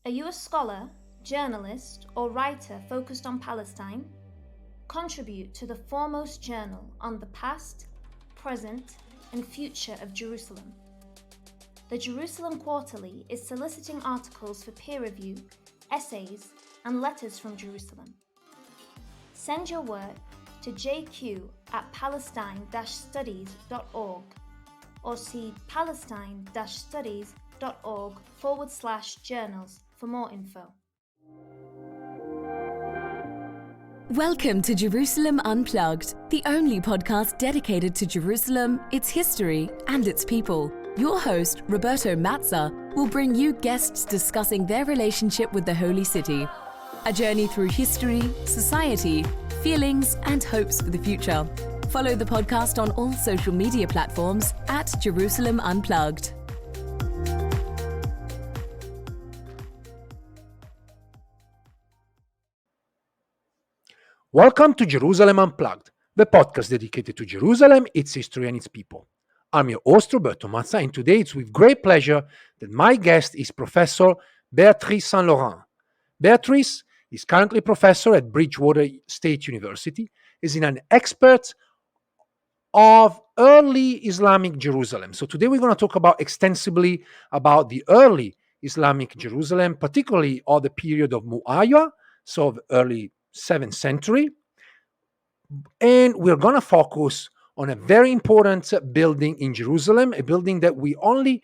Are you a scholar, journalist, or writer focused on Palestine? Contribute to the foremost journal on the past, present, and future of Jerusalem. The Jerusalem Quarterly is soliciting articles for peer review, essays, and letters from Jerusalem. Send your work to jq@palestine-studies.org or see palestine-studies.org/journals for more info. Welcome to Jerusalem Unplugged, the only podcast dedicated to Jerusalem, its history, and its people. Your host, Roberto Mazza, will bring you guests discussing their relationship with the Holy City. A journey through history, society, feelings, and hopes for the future. Follow the podcast on all social media platforms at Jerusalem Unplugged. Welcome to Jerusalem Unplugged, the podcast dedicated to Jerusalem, its history, and its people. I'm your host, Roberto Mazza, and today it's with great pleasure that my guest is Professor Beatrice St. Laurent. Beatrice is currently professor at Bridgewater State University, is an expert of early Islamic Jerusalem. So today we're going to talk extensively about the early Islamic Jerusalem, particularly of the period of Mu'ayya, so the early 7th century. And we're going to focus on a very important building in Jerusalem, a building that we only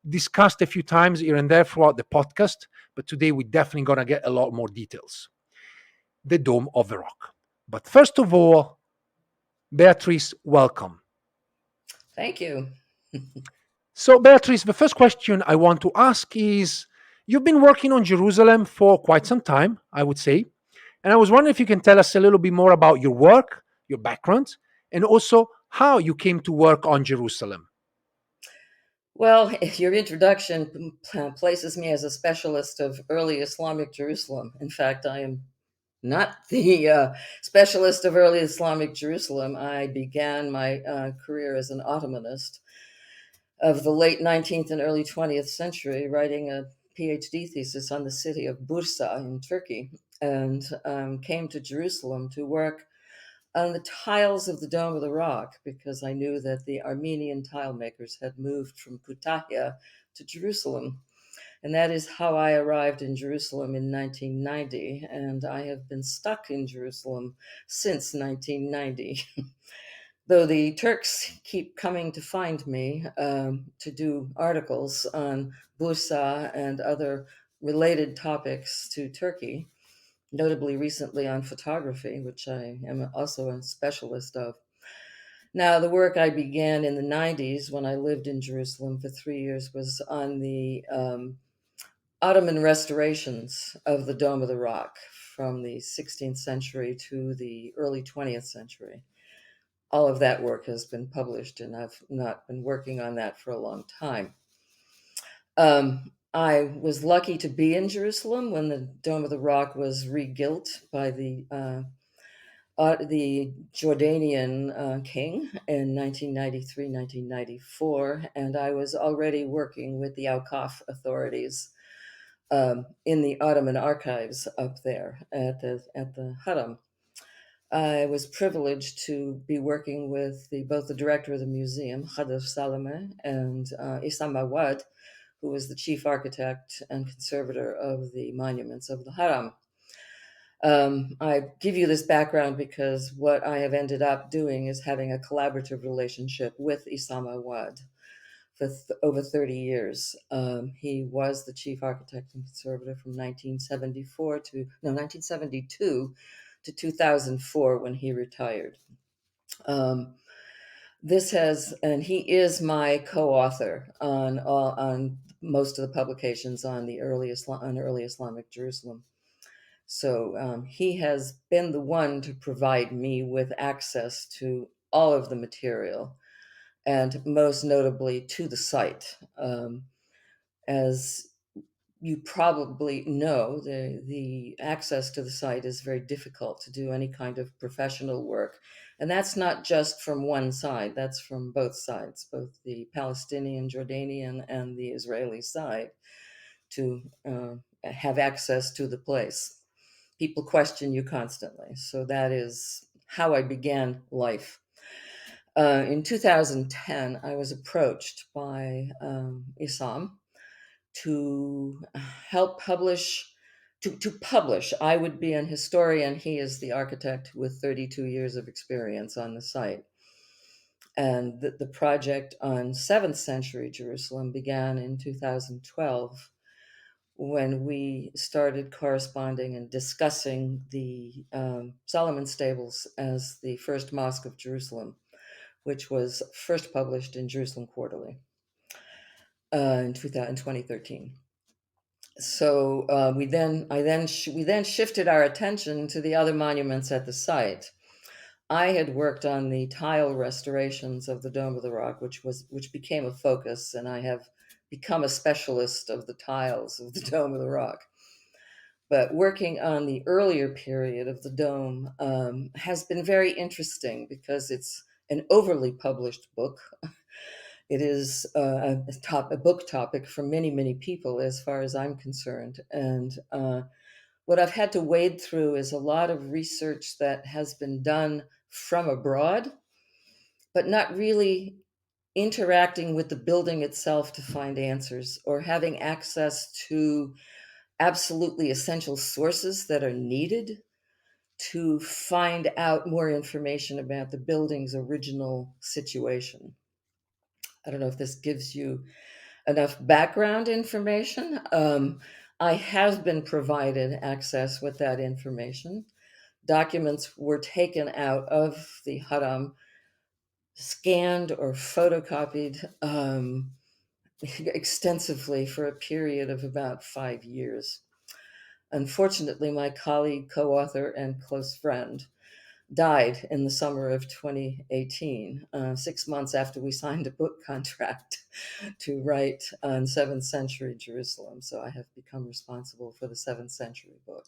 discussed a few times here and there throughout the podcast, but today we're definitely going to get a lot more details. The Dome of the Rock. But first of all, Beatrice, welcome. Thank you. So, Beatrice, the first question I want to ask is, you've been working on Jerusalem for quite some time, I would say. And I was wondering if you can tell us a little bit more about your work, your background, and also how you came to work on Jerusalem. Well, your introduction places me as a specialist of early Islamic Jerusalem. In fact, I am not the specialist of early Islamic Jerusalem. I began my career as an Ottomanist of the late 19th and early 20th century, writing a PhD thesis on the city of Bursa in Turkey, and came to Jerusalem to work on the tiles of the Dome of the Rock, because I knew that the Armenian tile makers had moved from Kütahya to Jerusalem. And that is how I arrived in Jerusalem in 1990. And I have been stuck in Jerusalem since 1990. Though the Turks keep coming to find me to do articles on Bursa and other related topics to Turkey, notably recently on photography, which I am also a specialist of. Now, the work I began in the 90s when I lived in Jerusalem for 3 years was on the Ottoman restorations of the Dome of the Rock from the 16th century to the early 20th century. All of that work has been published, and I've not been working on that for a long time. I was lucky to be in Jerusalem when the Dome of the Rock was rebuilt by the Jordanian king in 1993, 1994, and I was already working with the Awqaf authorities in the Ottoman archives up there at the Haram. I was privileged to be working with both the director of the museum, Khader Salame, and Issam Awad, who was the chief architect and conservator of the monuments of the Haram. I give you this background because what I have ended up doing is having a collaborative relationship with Issam Awad for over 30 years. He was the chief architect and conservator from 1972 to 2004 when he retired. He is my co-author on most of the publications on early Islamic Jerusalem. So he has been the one to provide me with access to all of the material, and most notably to the site. As you probably know, the access to the site is very difficult to do any kind of professional work. And that's not just from one side, that's from both sides, both the Palestinian, Jordanian, and the Israeli side, to have access to the place. People question you constantly. So that is how I began life. In 2010, I was approached by Isam to help publish, to publish. I would be an historian. He is the architect with 32 years of experience on the site. And the project on 7th century Jerusalem began in 2012 when we started corresponding and discussing the Solomon Stables as the first mosque of Jerusalem, which was first published in Jerusalem Quarterly in 2013. So we then shifted our attention to the other monuments at the site. I had worked on the tile restorations of the Dome of the Rock, which became a focus, and I have become a specialist of the tiles of the Dome of the Rock. But working on the earlier period of the dome has been very interesting because it's an overly published book. It is a book topic for many, many people, as far as I'm concerned. And what I've had to wade through is a lot of research that has been done from abroad, but not really interacting with the building itself to find answers or having access to absolutely essential sources that are needed to find out more information about the building's original situation. I don't know if this gives you enough background information. I have been provided access with that information. Documents were taken out of the Haram, scanned or photocopied extensively for a period of about 5 years. Unfortunately, my colleague, co-author, and close friend died in the summer of 2018, 6 months after we signed a book contract to write on 7th century Jerusalem. So I have become responsible for the 7th century book.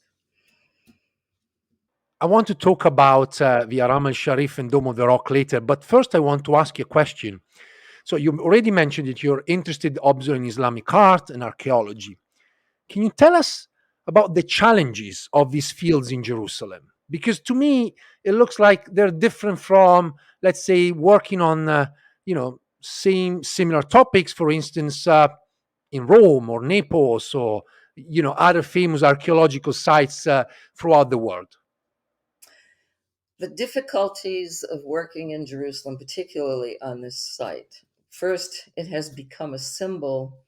I want to talk about the Haram al-Sharif and Dome of the Rock later, but first I want to ask you a question. So you already mentioned that you're interested obviously in Islamic art and archaeology. Can you tell us about the challenges of these fields in Jerusalem? Because to me, it looks like they're different from, let's say, working on, similar topics, for instance, in Rome or Naples or, other famous archaeological sites throughout the world. The difficulties of working in Jerusalem, particularly on this site. First, it has become a symbol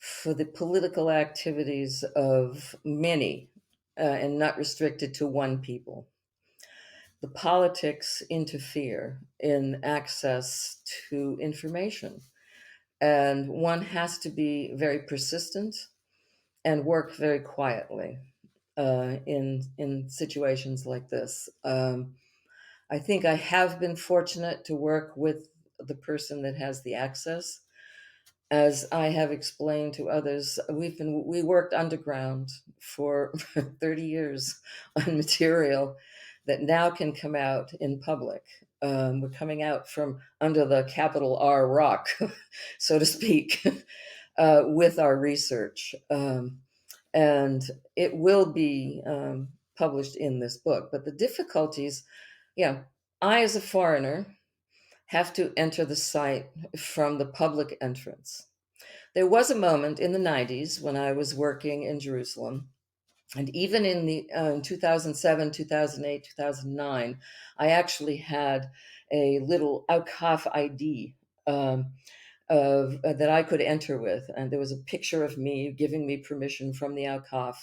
for the political activities of many and not restricted to one people. The politics interfere in access to information, and one has to be very persistent and work very quietly in situations like this. I think I have been fortunate to work with the person that has the access. As I have explained to others, we worked underground for 30 years on material that now can come out in public. We're coming out from under the capital R rock, so to speak, with our research. And it will be published in this book. But the difficulties, I, as a foreigner, have to enter the site from the public entrance. There was a moment in the 90s when I was working in Jerusalem, and even in the 2007, 2008, 2009, I actually had a little Aukaf ID that I could enter with, and there was a picture of me giving me permission from the Aukaf.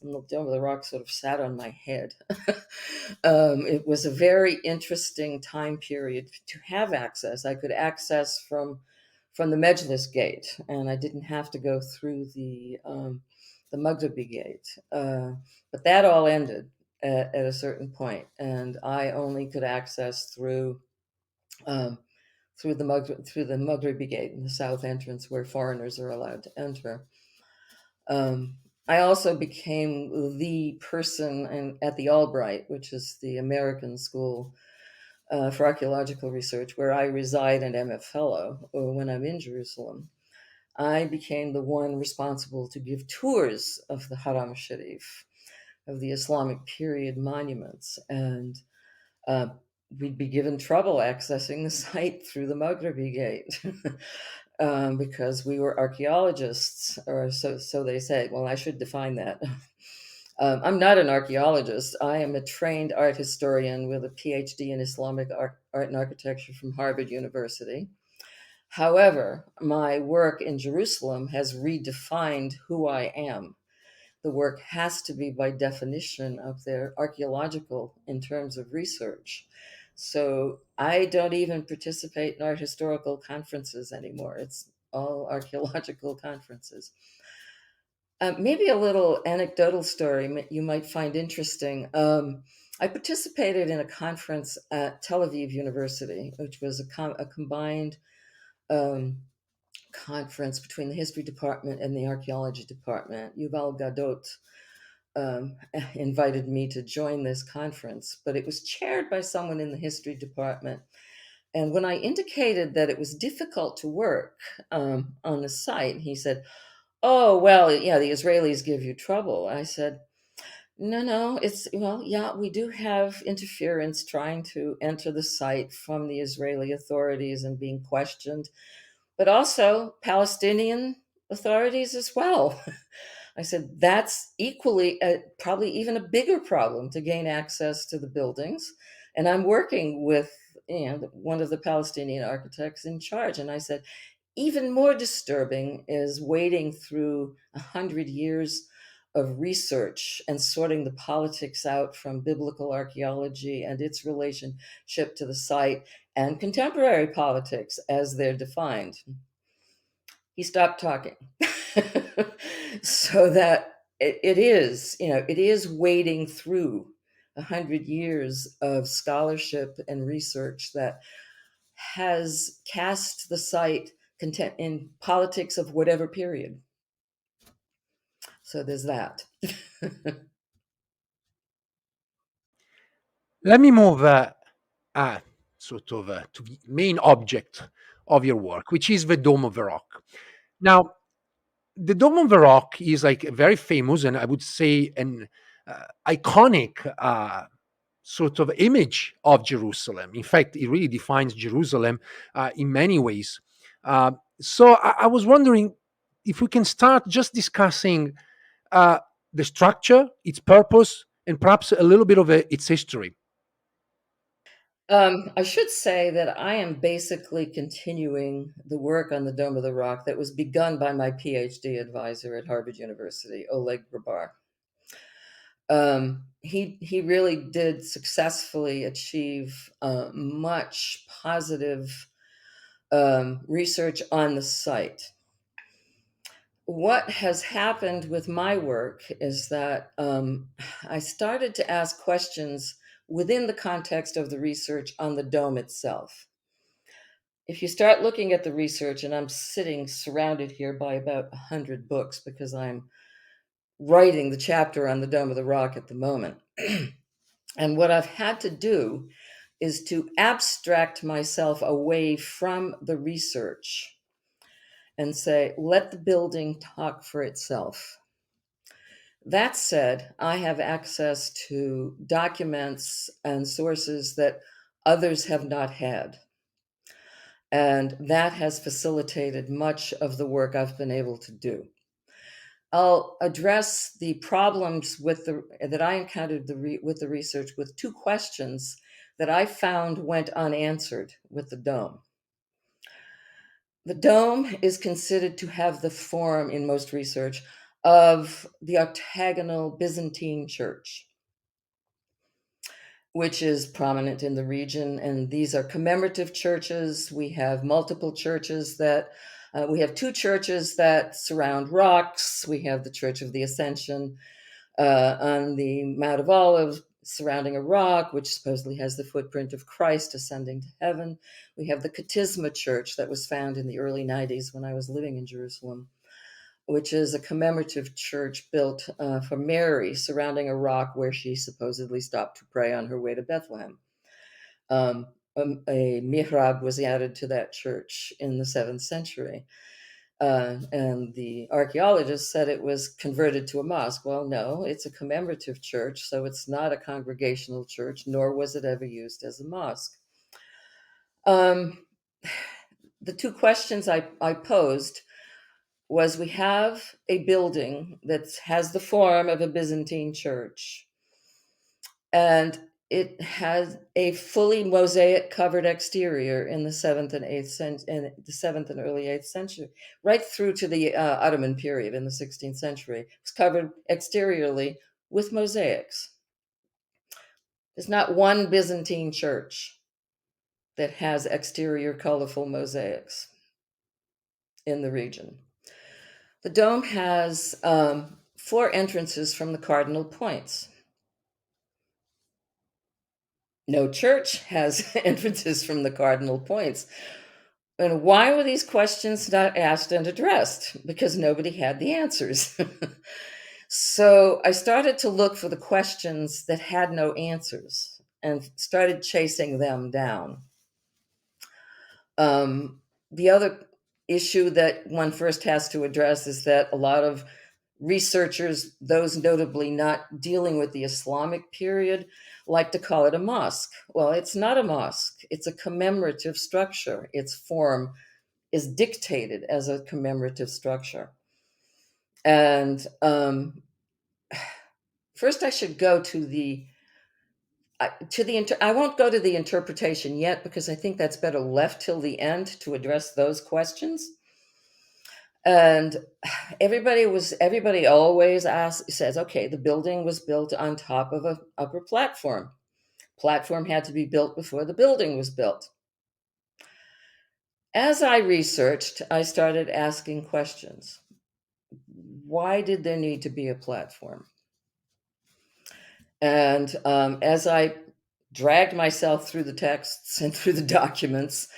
And the Dome of the Rock sort of sat on my head. It was a very interesting time period to have access. I could access from the Mejlis gate, and I didn't have to go through the Maghribi gate. But that all ended at a certain point, and I only could access through the Maghribi gate in the south entrance, where foreigners are allowed to enter. I also became the person at the Albright, which is the American School for Archaeological Research, where I reside and am a fellow when I'm in Jerusalem. I became the one responsible to give tours of the Haram Sharif, of the Islamic period monuments. And uh, we'd be given trouble accessing the site through the Maghribi Gate because we were archaeologists, or so they say. Well, I should define that. I'm not an archaeologist. I am a trained art historian with a PhD in Islamic art and architecture from Harvard University. However, my work in Jerusalem has redefined who I am. The work has to be, by definition, up there archaeological in terms of research. So I don't even participate in art historical conferences anymore. It's all archaeological conferences. Maybe a little anecdotal story you might find interesting. I participated in a conference at Tel Aviv University, which was a combined um, conference between the history department and the archaeology department. Yuval Gadot invited me to join this conference, but it was chaired by someone in the history department. And when I indicated that it was difficult to work on the site, he said, "Oh, well, yeah, the Israelis give you trouble." I said, no, well, yeah, we do have interference trying to enter the site from the Israeli authorities and being questioned, but also Palestinian authorities as well. I said, that's equally, probably even a bigger problem to gain access to the buildings. And I'm working with one of the Palestinian architects in charge. And I said, even more disturbing is wading through 100 years of research and sorting the politics out from biblical archaeology and its relationship to the site and contemporary politics as they're defined. He stopped talking. So that it is wading through 100 years of scholarship and research that has cast the site in politics of whatever period. So there's that. Let me move to the main object of your work, which is the Dome of the Rock. Now, the Dome of the Rock is like a very famous and I would say an iconic sort of image of Jerusalem. In fact, it really defines Jerusalem in many ways. So I was wondering if we can start just discussing uh, the structure, its purpose, and perhaps a little bit of its history. I should say that I am basically continuing the work on the Dome of the Rock that was begun by my PhD advisor at Harvard University, Oleg Grabar. He really did successfully achieve much positive research on the site. What has happened with my work is that I started to ask questions within the context of the research on the dome itself. If you start looking at the research, and I'm sitting surrounded here by about 100 books because I'm writing the chapter on the Dome of the Rock at the moment. And what I've had to do is to abstract myself away from the research and say, let the building talk for itself. That said, I have access to documents and sources that others have not had. And that has facilitated much of the work I've been able to do. I'll address the problems that I encountered with the research with two questions that I found went unanswered with the dome. The dome is considered to have the form, in most research, of the octagonal Byzantine church, which is prominent in the region. And these are commemorative churches. We have multiple churches we have two churches that surround rocks. We have the Church of the Ascension on the Mount of Olives surrounding a rock, which supposedly has the footprint of Christ ascending to heaven. We have the Katisma Church that was found in the early 90s when I was living in Jerusalem, which is a commemorative church built for Mary surrounding a rock where she supposedly stopped to pray on her way to Bethlehem. A mihrab was added to that church in the 7th century. and the archaeologists said it was converted to a mosque. Well, no, it's a commemorative church, so it's not a congregational church, nor was it ever used as a mosque. The two questions I posed was, we have a building that has the form of a Byzantine church, and it has a fully mosaic covered exterior in the 7th and 8th century, in the 7th and early 8th century, right through to the Ottoman period in the 16th century. It was covered exteriorly with mosaics. There's not one Byzantine church that has exterior colorful mosaics in the region. The dome has 4 entrances from the cardinal points. No church has entrances from the cardinal points. And why were these questions not asked and addressed? Because nobody had the answers. So I started to look for the questions that had no answers and started chasing them down. The other issue that one first has to address is that a lot of researchers, those notably not dealing with the Islamic period, like to call it a mosque. Well, it's not a mosque. It's a commemorative structure. Its form is dictated as a commemorative structure. And first I should go to the I won't go to the interpretation yet, because I think that's better left till the end to address those questions. And everybody always says, okay, the building was built on top of an upper platform. Platform had to be built before the building was built. As I researched, I started asking questions. Why did there need to be a platform? And as I dragged myself through the texts and through the documents,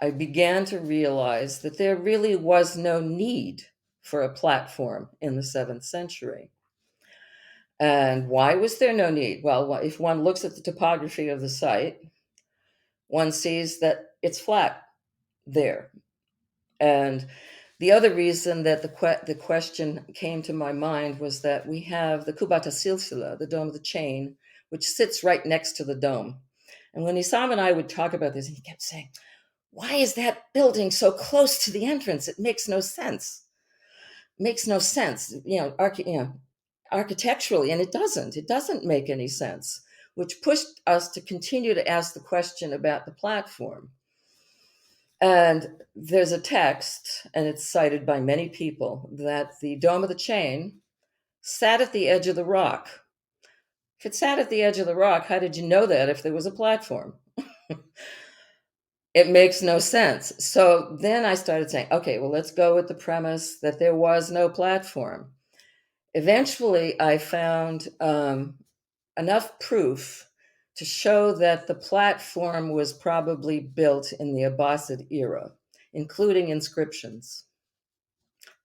I began to realize that there really was no need for a platform in the 7th century. And why was there no need? Well, if one looks at the topography of the site, one sees that it's flat there. And the other reason that the question came to my mind was that we have the Kubata Silsila, the Dome of the Chain, which sits right next to the dome. And when Isam and I would talk about this, he kept saying, why is that building so close to the entrance? It makes no sense. It makes no sense, architecturally, and it doesn't make any sense, which pushed us to continue to ask the question about the platform. And there's a text, and it's cited by many people, that the Dome of the Chain sat at the edge of the rock. If it sat at the edge of the rock, how did you know that if there was a platform? It makes no sense. So then I started saying, okay, well, let's go with the premise that there was no platform. Eventually, I found enough proof to show that the platform was probably built in the Abbasid era, including inscriptions.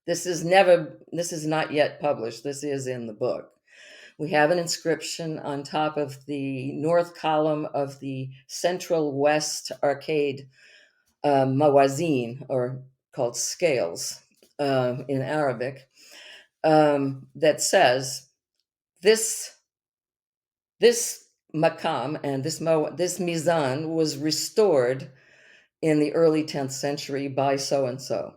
This is not yet published. This is in the book. We have an inscription on top of the north column of the central west arcade, mawazin, or called scales in Arabic, that says this maqam and this mizan was restored in the early 10th century by so-and-so,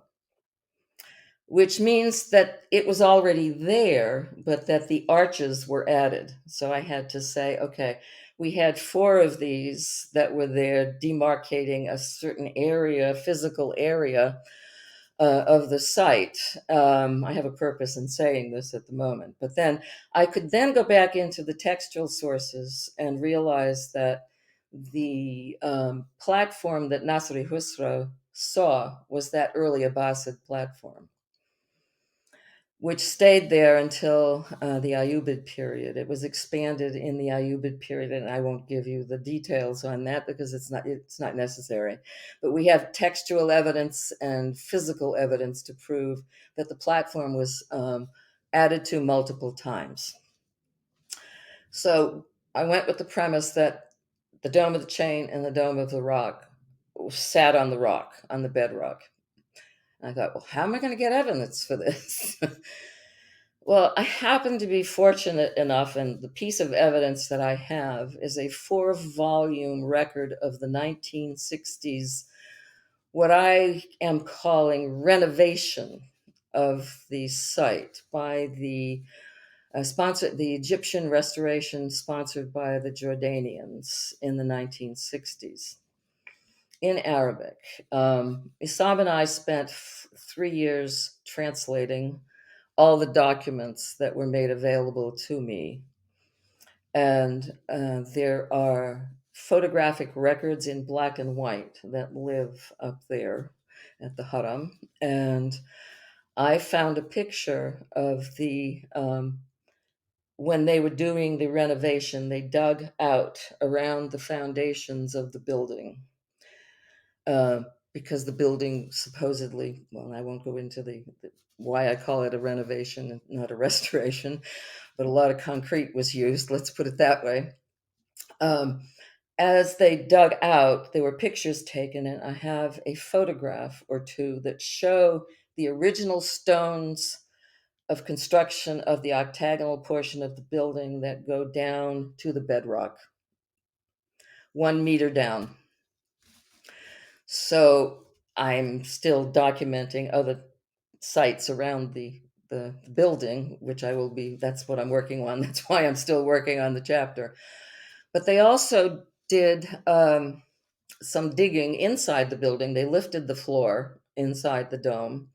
which means that it was already there, but that the arches were added. So I had to say, okay, we had 4 of these that were there demarcating a certain area, physical area of the site. I have a purpose in saying this at the moment, but then I could then go back into the textual sources and realize that the platform that Nasri Husra saw was that early Abbasid platform, which stayed there until the Ayyubid period. It was expanded in the Ayyubid period, and I won't give you the details on that because it's not necessary. But we have textual evidence and physical evidence to prove that the platform was added to multiple times. So I went with the premise that the Dome of the Chain and the Dome of the Rock sat on the rock, on the bedrock. I thought, well, how am I going to get evidence for this? Well, I happen to be fortunate enough, and the piece of evidence that I have is a 4-volume record of the 1960s, what I am calling renovation of the site by the the Egyptian restoration sponsored by the Jordanians in the 1960s in Arabic. Isam and I spent 3 years translating all the documents that were made available to me. And there are photographic records in black and white that live up there at the Haram. And I found a picture of when they were doing the renovation, they dug out around the foundations of the building. Because the building supposedly, well, I won't go into why I call it a renovation and not a restoration, but a lot of concrete was used, let's put it that way. As they dug out, there were pictures taken, and I have a photograph or two that show the original stones of construction of the octagonal portion of the building that go down to the bedrock, 1 meter down. So I'm still documenting other sites around the building, which that's what I'm working on. That's why I'm still working on the chapter. But they also did some digging inside the building. They lifted the floor inside the dome,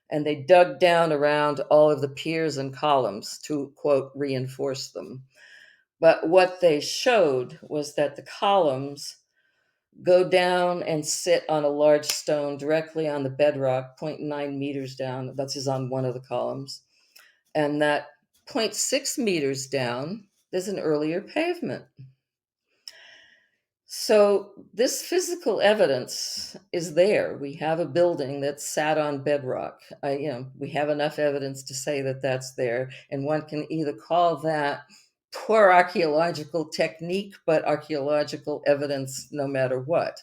and they dug down around all of the piers and columns to, quote, reinforce them. But what they showed was that the columns go down and sit on a large stone directly on the bedrock, 0.9 meters down. That's just on one of the columns. And that 0.6 meters down, there's an earlier pavement. So this physical evidence is there. We have a building that sat on bedrock. We have enough evidence to say that that's there. And one can either call that poor archaeological technique, but archaeological evidence no matter what.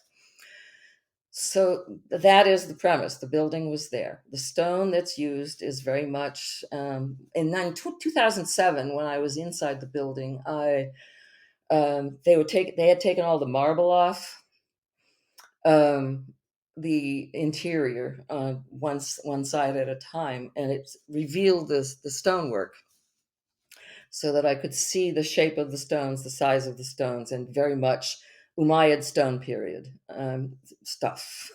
So that is the premise. The building was there. The stone that's used is very much, in 2007, when I was inside the building, they had taken all the marble off the interior one side at a time, and it revealed the stonework so that I could see the shape of the stones, the size of the stones, and very much Umayyad stone period stuff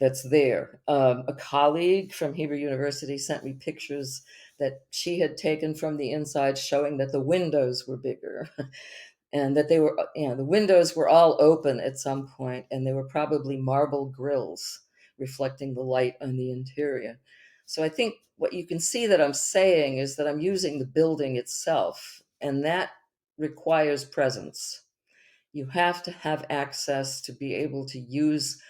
that's there. A colleague from Hebrew University sent me pictures that she had taken from the inside showing that the windows were bigger and that the windows were all open at some point, and they were probably marble grills reflecting the light on the interior. So I think what you can see that I'm saying is that I'm using the building itself, and that requires presence. You have to have access to be able to use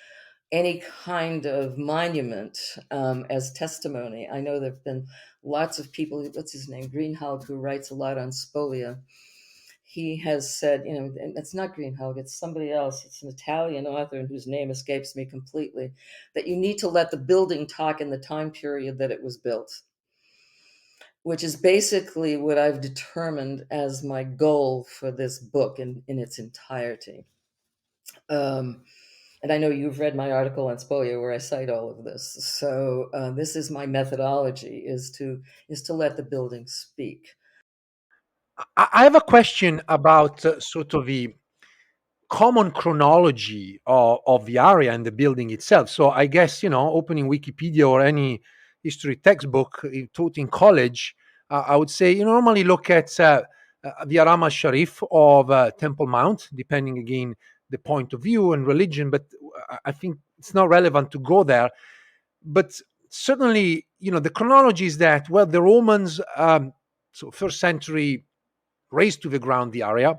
any kind of monument as testimony. I know there have been lots of people, what's his name, Greenhalgh, who writes a lot on spolia. He has said, and it's not Greenhalgh, it's somebody else. It's an Italian author whose name escapes me completely, that you need to let the building talk in the time period that it was built, which is basically what I've determined as my goal for this book in its entirety. And I know you've read my article on spolia where I cite all of this. So this is my methodology, is to let the building speak. I have a question about sort of the common chronology of the area and the building itself. So I guess, opening Wikipedia or any history textbook taught in college, I would say you normally look at the Haram al-Sharif of Temple Mount, depending again the point of view and religion, but I think it's not relevant to go there. But certainly, the chronology is that, well, the Romans, so first century, razed to the ground the area.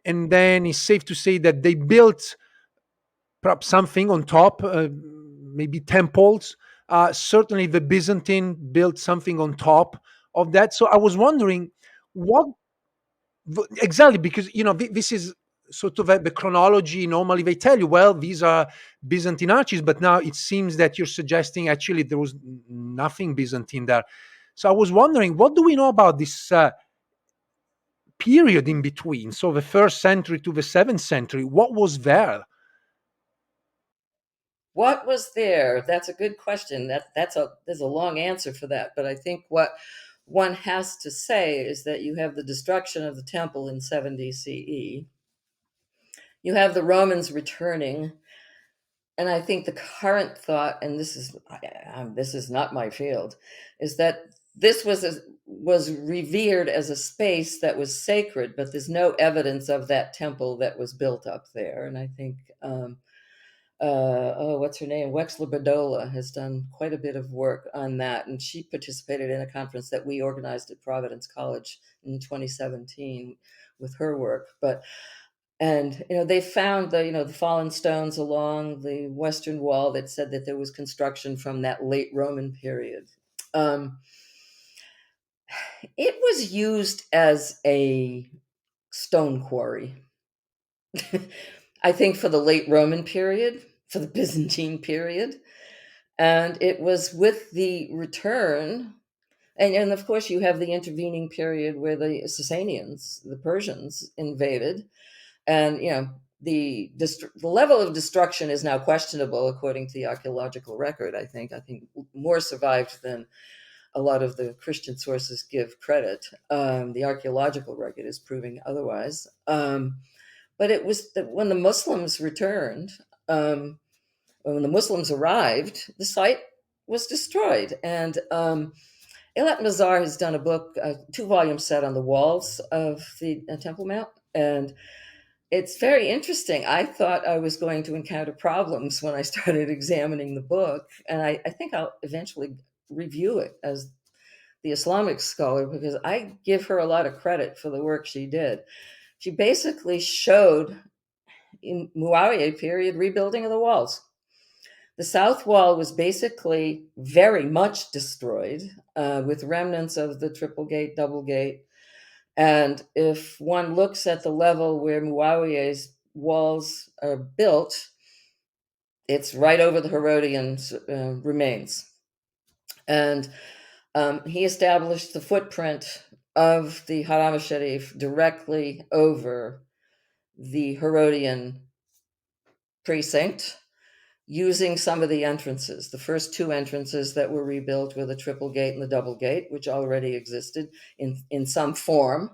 And then it's safe to say that they built perhaps something on top, maybe temples. Certainly the Byzantine built something on top of that. So I was wondering what exactly, because, this is sort of the chronology. Normally they tell you, well, these are Byzantine arches, but now it seems that you're suggesting actually there was nothing Byzantine there. So I was wondering, what do we know about this period in between? So the 1st century to the 7th century, what was there? What was there? That's a good question. There's a long answer for that, but I think what one has to say is that you have the destruction of the temple in 70 CE. You have the Romans returning, and I think the current thought, and this is not my field, is that this was revered as a space that was sacred, but there's no evidence of that temple that was built up there. And I think what's her name? Wexler Badola has done quite a bit of work on that, and she participated in a conference that we organized at Providence College in 2017 with her work. And they found the fallen stones along the western wall that said that there was construction from that late Roman period. It was used as a stone quarry. I think for the late Roman period, for the Byzantine period. And it was with the return, and of course you have the intervening period where the Sasanians, the Persians, invaded. And the level of destruction is now questionable according to the archaeological record. I think more survived than a lot of the Christian sources give credit. The archaeological record is proving otherwise. But it was when the Muslims returned, when the Muslims arrived, the site was destroyed. And Eilat Mazar has done a book, a 2-volume set on the walls of the Temple Mount. And it's very interesting. I thought I was going to encounter problems when I started examining the book. And I think I'll eventually review it as the Islamic scholar, because I give her a lot of credit for the work she did. She basically showed in Muawiyah period rebuilding of the walls. The south wall was basically very much destroyed, with remnants of the triple gate, double gate. And if one looks at the level where Muawiyah's walls are built, it's right over the Herodian remains. And he established the footprint of the Haram al-Sharif directly over the Herodian precinct, using some of the entrances. The first 2 entrances that were rebuilt were the triple gate and the double gate, which already existed in some form.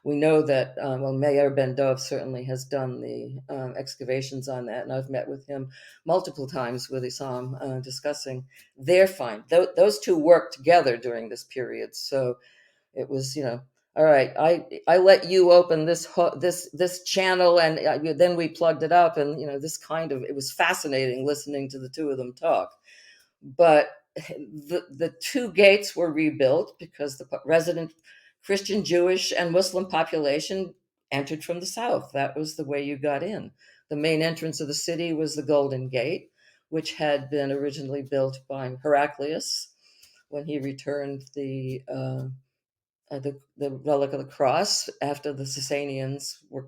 We know that, Meir Ben Dov certainly has done the excavations on that, and I've met with him multiple times with Isam discussing their find. Those 2 worked together during this period. So it was, all right, I let you open this channel, and then we plugged it up, and it was fascinating listening to the 2 of them talk. But the 2 gates were rebuilt because the resident Christian, Jewish, and Muslim population entered from the south. That was the way you got in. The main entrance of the city was the Golden Gate, which had been originally built by Heraclius when he returned the relic of the cross after the Sasanians were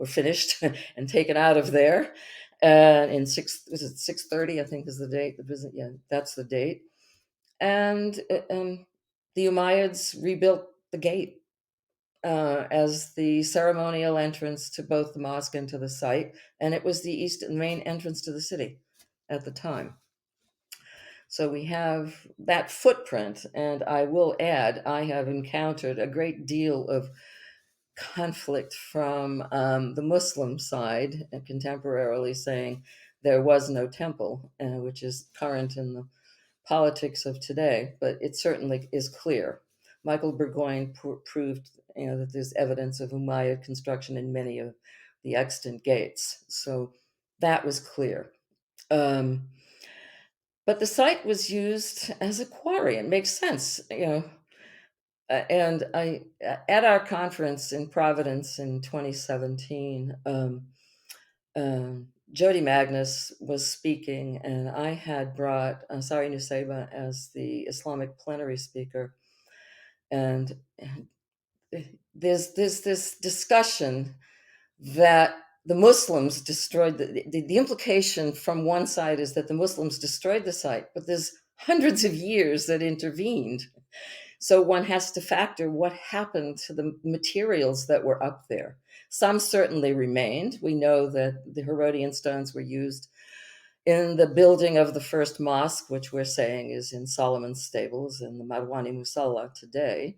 finished and taken out of there. In 630, I think is the date. That's the date. And the Umayyads rebuilt the gate as the ceremonial entrance to both the mosque and to the site, and it was the main entrance to the city at the time. So we have that footprint, and I will add, I have encountered a great deal of conflict from the Muslim side, contemporarily saying there was no temple, which is current in the politics of today, but it certainly is clear. Michael Burgoyne proved that there's evidence of Umayyad construction in many of the extant gates. So that was clear. But the site was used as a quarry. It makes sense, and at our conference in Providence in 2017, Jody Magnus was speaking, and I had brought Sari Nusseibeh as the Islamic plenary speaker. And there's this discussion that the Muslims destroyed the implication from one side is that the Muslims destroyed the site, but there's hundreds of years that intervened. So one has to factor what happened to the materials that were up there. Some certainly remained. We know that the Herodian stones were used in the building of the first mosque, which we're saying is in Solomon's stables in the Marwani Musalla today.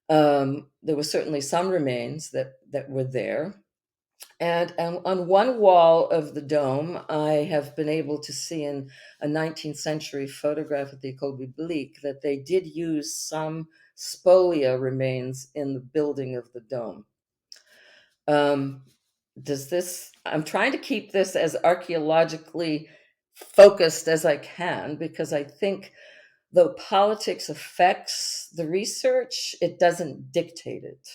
There were certainly some remains that were there. And on one wall of the dome, I have been able to see in a 19th century photograph at the École Biblique that they did use some spolia remains in the building of the dome. I'm trying to keep this as archaeologically focused as I can, because I think though politics affects the research, it doesn't dictate it,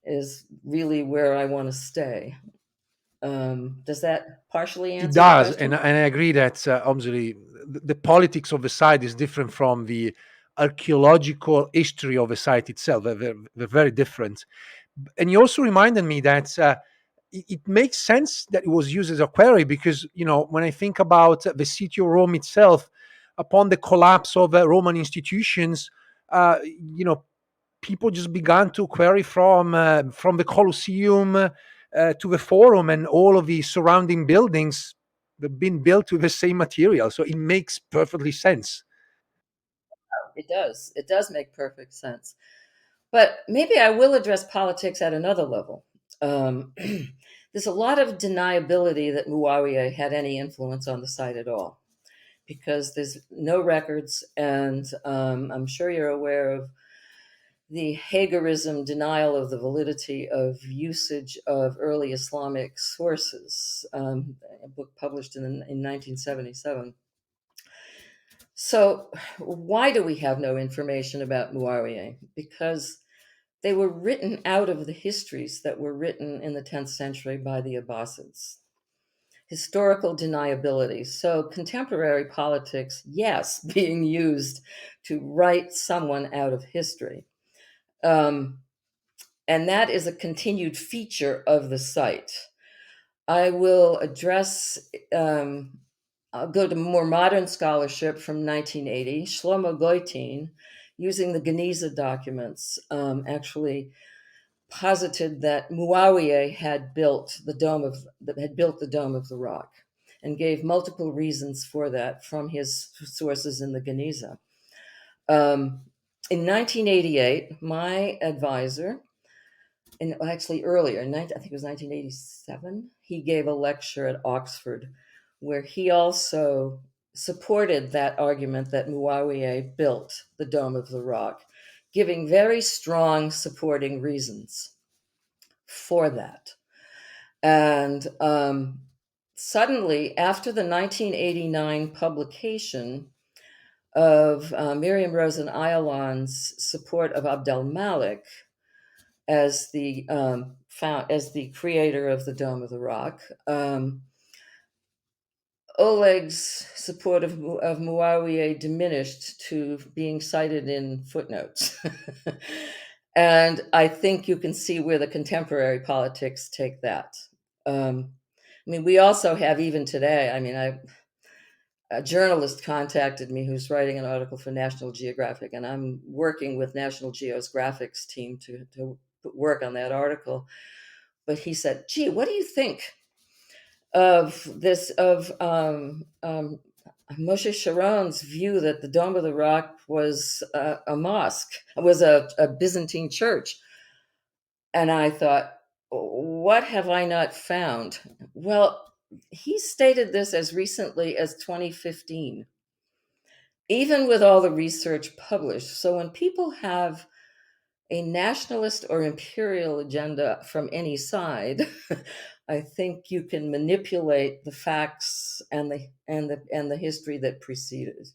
is really where I want to stay. Does that partially It answer your does, question? and I agree that obviously the politics of the site is different from the archaeological history of the site itself. They're very different. And you also reminded me that it makes sense that it was used as a quarry because, when I think about the city of Rome itself, upon the collapse of Roman institutions, people just began to quarry from the Colosseum to the Forum, and all of the surrounding buildings have been built with the same material. So it makes perfectly sense. It does. It does make perfect sense. But maybe I will address politics at another level. There's a lot of deniability that Muawiyah had any influence on the site at all, because there's no records, and I'm sure you're aware of the Hagarism denial of the validity of usage of early Islamic sources, a book published in 1977. So, why do we have no information about Muawiyah? Because they were written out of the histories that were written in the 10th century by the Abbasids. Historical deniability. So, contemporary politics, yes, being used to write someone out of history. And that is a continued feature of the site. I will address, I'll go to more modern scholarship from 1980. Shlomo Goitin, using the Geniza documents, actually posited that Muawiyah had built the Dome of the Rock, and gave multiple reasons for that from his sources in the Geniza. In 1988, my advisor, and actually earlier, I think it was 1987, he gave a lecture at Oxford where he also supported that argument that Muawiyah built the Dome of the Rock, giving very strong supporting reasons for that. And suddenly, after the 1989 publication of Miriam Rosen Ayalon's support of Abd al-Malik as the creator of the Dome of the Rock, Oleg's support of Muawiyah diminished to being cited in footnotes. And I think you can see where the contemporary politics take that. We also have, even today, a journalist contacted me who's writing an article for National Geographic, and I'm working with National Geo's graphics team to work on that article. But he said, gee, what do you think of this, of Moshe Sharon's view that the Dome of the Rock was a mosque, was a Byzantine church? And I thought, what have I not found? Well, he stated this as recently as 2015, even with all the research published. So when people have a nationalist or imperial agenda from any side, I think you can manipulate the facts and the history that preceded.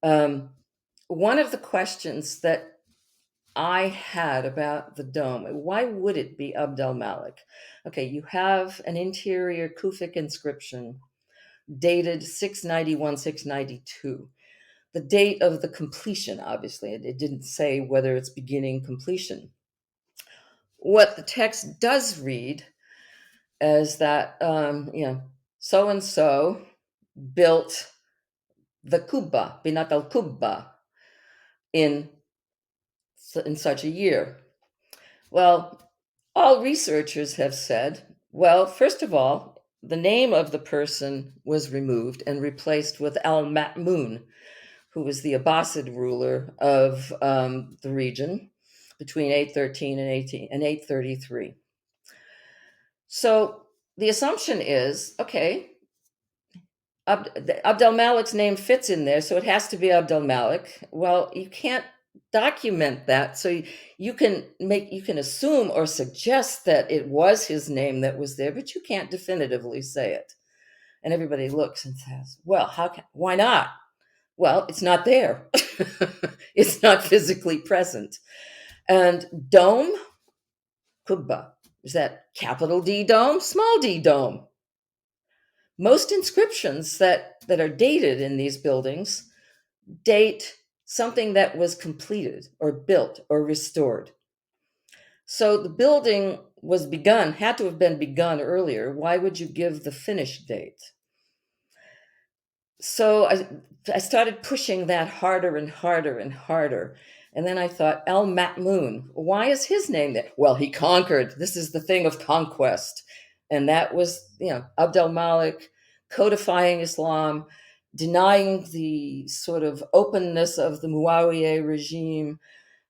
One of the questions that I had about the dome, why would it be Abd al-Malik? Okay, you have an interior Kufic inscription dated 691, 692. The date of the completion, obviously, it didn't say whether it's beginning completion. what the text does read is that, so and so built the Kubba, Binat al Kubba, in such a year. Well, all researchers have said, well, first of all, the name of the person was removed and replaced with al-Ma'mun, who was the Abbasid ruler of the region between 813 and 833. So the assumption is, okay, Abd al-Malik's name fits in there, so it has to be Abd al-Malik. Well, you can't document that, so you can assume or suggest that it was his name that was there, but you can't definitively say it. And everybody looks and says, well, why not? Well, it's not there. It's not physically present. And dome, kubba, is that capital D dome, small d dome? Most inscriptions that are dated in these buildings date something that was completed or built or restored. So the building had to have been begun earlier. Why would you give the finish date? So I started pushing that harder and harder and harder. And then I thought, al-Ma'mun, why is his name there? Well, he conquered. This is the thing of conquest. And that was, Abd al-Malik codifying Islam, denying the sort of openness of the Muawiyah regime,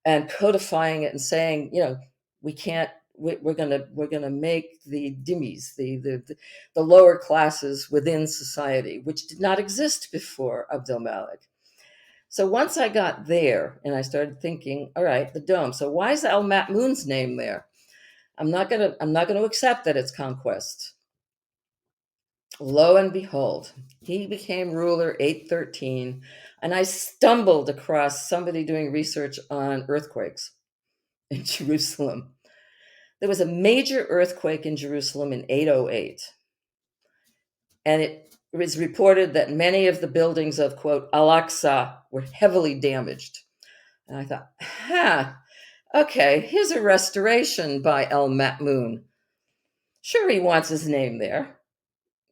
and codifying it and saying, we can't, we're gonna make the dhimmis, the lower classes within society, which did not exist before Abd al-Malik. So once I got there and I started thinking, all right, the dome. So why is al-Ma'mun's name there? I'm not gonna accept that it's conquest. Lo and behold, he became ruler 813, and I stumbled across somebody doing research on earthquakes in Jerusalem. There was a major earthquake in Jerusalem in 808, and it was reported that many of the buildings of, quote, Al-Aqsa were heavily damaged. And I thought, okay, here's a restoration by al-Ma'mun. Sure, he wants his name there,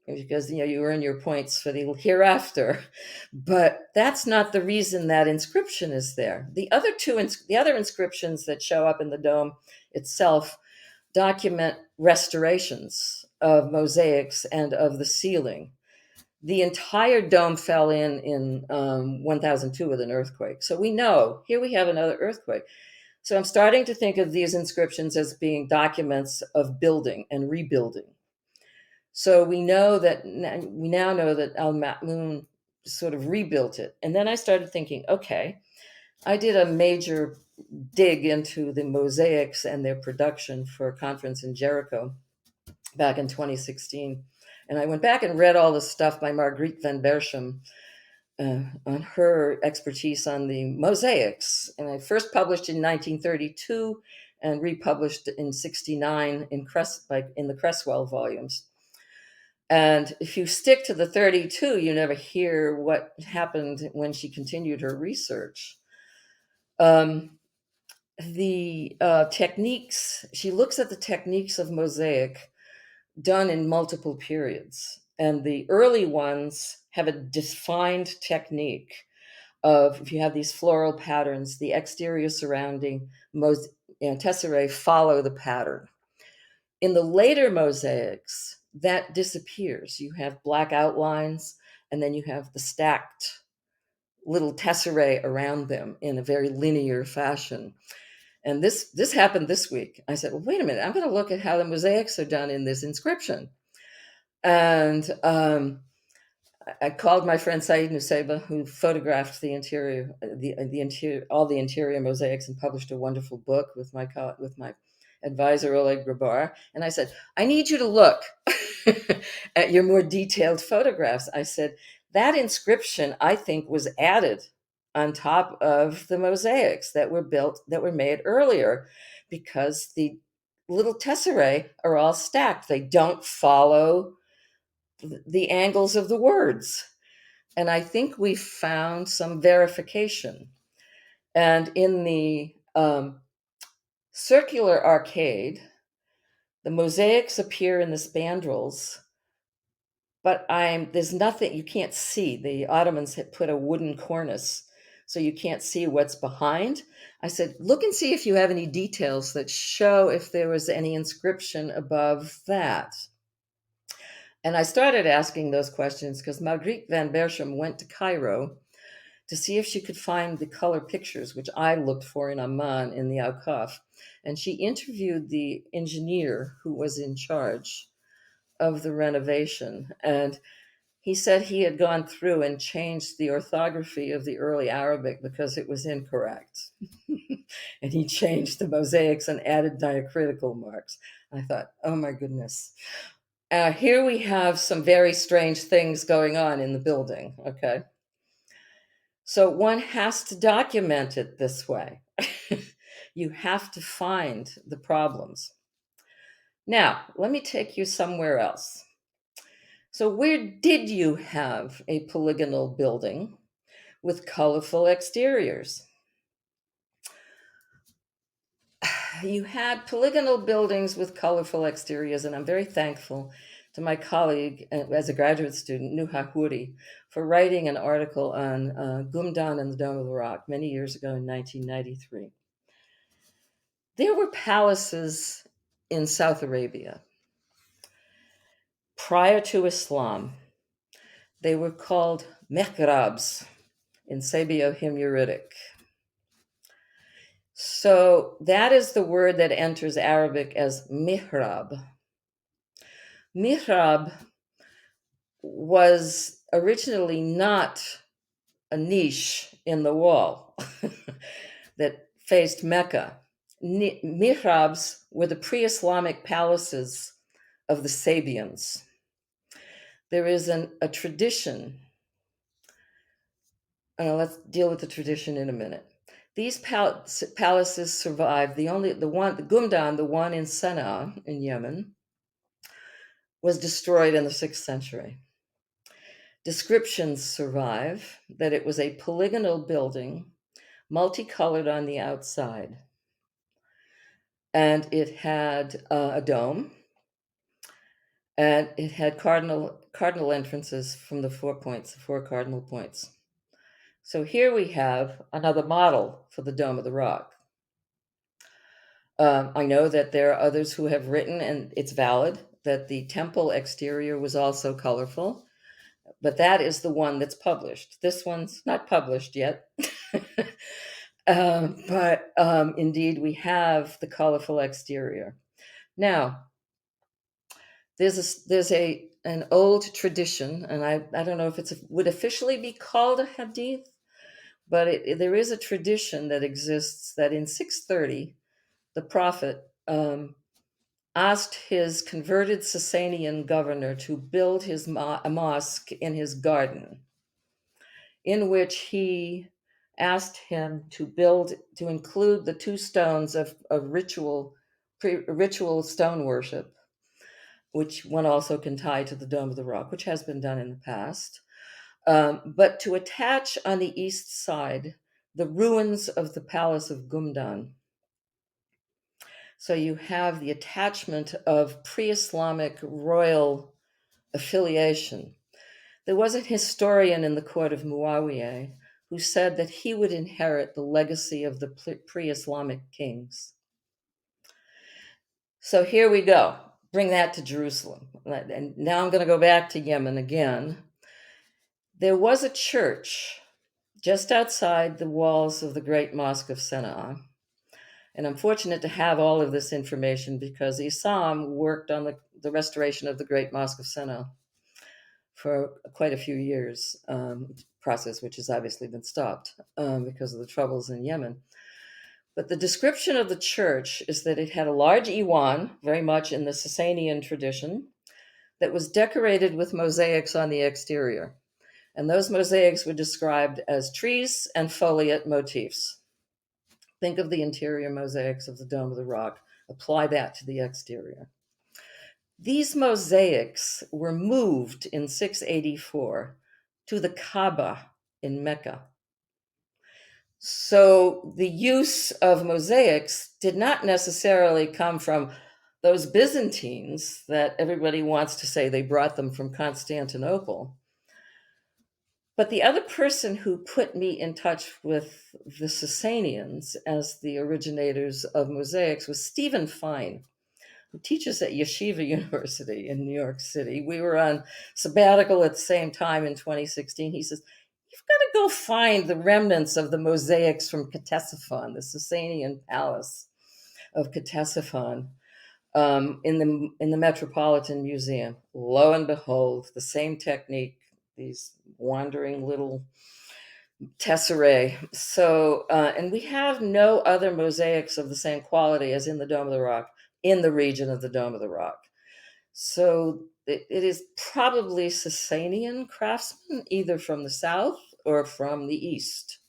because you earn your points for the hereafter, but that's not the reason that inscription is there. The other inscriptions that show up in the dome itself document restorations of mosaics and of the ceiling. The entire dome fell in 1002 with an earthquake. So we know here we have another earthquake. So I'm starting to think of these inscriptions as being documents of building and rebuilding. So we now know that al-Ma'mun sort of rebuilt it. And then I started thinking, okay, I did a major dig into the mosaics and their production for a conference in Jericho back in 2016. And I went back and read all the stuff by Margriet van Berchem on her expertise on the mosaics. And I first published in 1932 and republished in 69 in the Cresswell volumes. And if you stick to the 32, you never hear what happened when she continued her research. The techniques, she looks at the techniques of mosaic done in multiple periods. And the early ones have a defined technique of, if you have these floral patterns, the exterior surrounding tesserae follow the pattern. In the later mosaics, that disappears. You have black outlines, and then you have the stacked little tesserae around them in a very linear fashion. And this happened this week. I said, well, wait a minute, I'm going to look at how the mosaics are done in this inscription. And I called my friend Saeed Nusseibeh, who photographed the interior, all the interior mosaics, and published a wonderful book with my advisor, Oleg Grabar. And I said, I need you to look at your more detailed photographs. I said, that inscription, I think, was added on top of the mosaics that were made earlier, because the little tesserae are all stacked. They don't follow the angles of the words. And I think we found some verification. And in the circular arcade. The mosaics appear in the spandrels, but there's nothing, you can't see. The Ottomans had put a wooden cornice, so you can't see what's behind. I said, look and see if you have any details that show if there was any inscription above that. And I started asking those questions because Margriet van Berchem went to Cairo to see if she could find the color pictures, which I looked for in Amman in the Awqaf. And she interviewed the engineer who was in charge of the renovation. And he said he had gone through and changed the orthography of the early Arabic because it was incorrect. And he changed the mosaics and added diacritical marks. I thought, oh my goodness. Here we have some very strange things going on in the building, okay? So one has to document it this way. You have to find the problems. Now, let me take you somewhere else. So where did you have a polygonal building with colorful exteriors? You had polygonal buildings with colorful exteriors, and I'm very thankful to my colleague as a graduate student, Nuha Houri, for writing an article on Gumdan and the Dome of the Rock many years ago in 1993. There were palaces in South Arabia. Prior to Islam, they were called mihrabs in Sabeo-Himyaritic. So that is the word that enters Arabic as mihrab. Mihrab was originally not a niche in the wall that faced Mecca. Mihrabs were the pre-Islamic palaces of the Sabians. There is a tradition. Let's deal with the tradition in a minute. These palaces survived. The Gumdan, the one in Sana'a in Yemen, was destroyed in the 6th century. Descriptions survive that it was a polygonal building, multicolored on the outside. And it had a dome, and it had cardinal entrances from the 4 points, the 4 cardinal points. So here we have another model for the Dome of the Rock. I know that there are others who have written, and it's valid, that the temple exterior was also colorful, but that is the one that's published. This one's not published yet. But indeed, we have the colorful exterior. Now, there's an old tradition, and I don't know if it would officially be called a hadith, but there is a tradition that exists that in 630, the Prophet asked his converted Sasanian governor to build a mosque in his garden, in which he asked him to include the 2 stones of ritual stone worship, which one also can tie to the Dome of the Rock, which has been done in the past, but to attach on the east side the ruins of the Palace of Gumdan. So you have the attachment of pre-Islamic royal affiliation. There was a historian in the court of Muawiyah who said that he would inherit the legacy of the pre-Islamic kings. So here we go. Bring that to Jerusalem. And now I'm going to go back to Yemen again. There was a church just outside the walls of the Great Mosque of Sana'a. And I'm fortunate to have all of this information because Isam worked on the restoration of the Great Mosque of Sana'a for quite a few years, process which has obviously been stopped because of the troubles in Yemen. But the description of the church is that it had a large iwan, very much in the Sasanian tradition, that was decorated with mosaics on the exterior. And those mosaics were described as trees and foliate motifs. Think of the interior mosaics of the Dome of the Rock. Apply that to the exterior. These mosaics were moved in 684 to the Kaaba in Mecca. So the use of mosaics did not necessarily come from those Byzantines that everybody wants to say they brought them from Constantinople. But the other person who put me in touch with the Sasanians as the originators of mosaics was Stephen Fine, who teaches at Yeshiva University in New York City. We were on sabbatical at the same time in 2016. He says, "You've got to go find the remnants of the mosaics from Ctesiphon, the Sasanian palace of Ctesiphon, in the Metropolitan Museum." Lo and behold, the same technique, these wandering little tesserae. So, and we have no other mosaics of the same quality as in the Dome of the Rock, in the region of the Dome of the Rock. So it is probably Sasanian craftsmen, either from the south or from the east.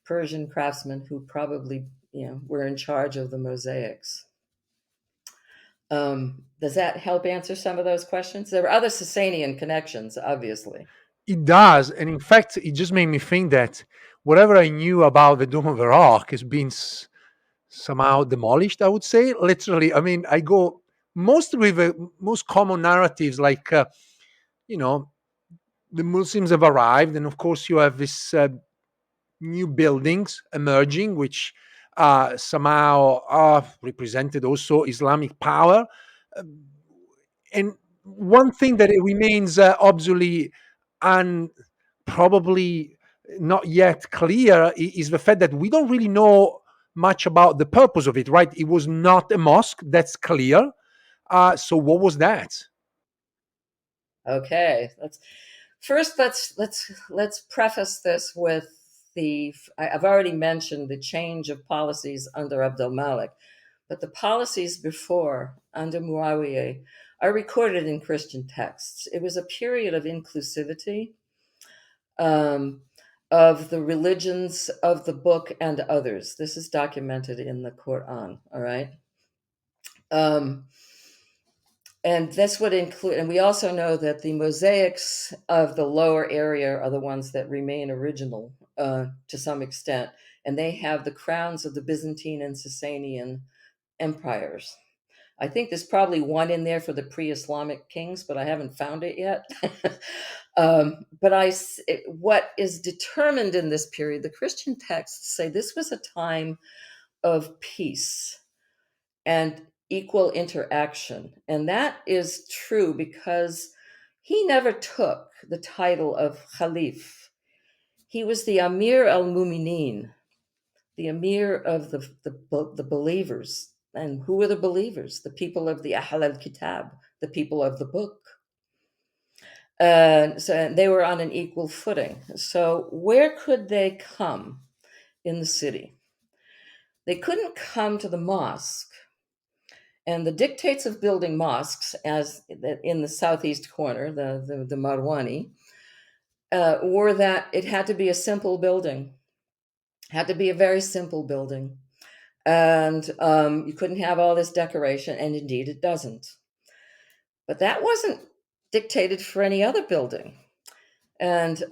Persian craftsmen who probably, were in charge of the mosaics. Does that help answer some of those questions? There were other Sasanian connections, obviously. It does. And in fact, it just made me think that whatever I knew about the Dome of the Rock has been somehow demolished, I would say. Literally, I mean, I go mostly with the most common narratives like, you know, the Muslims have arrived. And of course, you have this new buildings emerging, which somehow represented also Islamic power. And one thing that it remains obviously and probably not yet clear is the fact that we don't really know much about the purpose of it, right? It was not a mosque, that's clear. So what was that? Okay, let's preface this with I've already mentioned the change of policies under Abdul Malik, but the policies before under Muawiyah are recorded in Christian texts. It was a period of inclusivity, of the religions of the book and others. This is documented in the Quran. All right. And this would include, and we also know that the mosaics of the lower area are the ones that remain original to some extent, and they have the crowns of the Byzantine and Sasanian empires. I think there's probably one in there for the pre-Islamic kings, but I haven't found it yet. But what is determined in this period, the Christian texts say this was a time of peace and equal interaction. And that is true because he never took the title of Khalif. He was the Amir al-Mu'minin, the Amir of the believers. And who were the believers? The people of the Ahl al-Kitab, the people of the book. So they were on an equal footing. So where could they come in the city? They couldn't come to the mosque. And the dictates of building mosques, as in the southeast corner, the Marwani, were that it had to be a simple building, had to be a very simple building. And you couldn't have all this decoration, and indeed it doesn't. But that wasn't dictated for any other building. And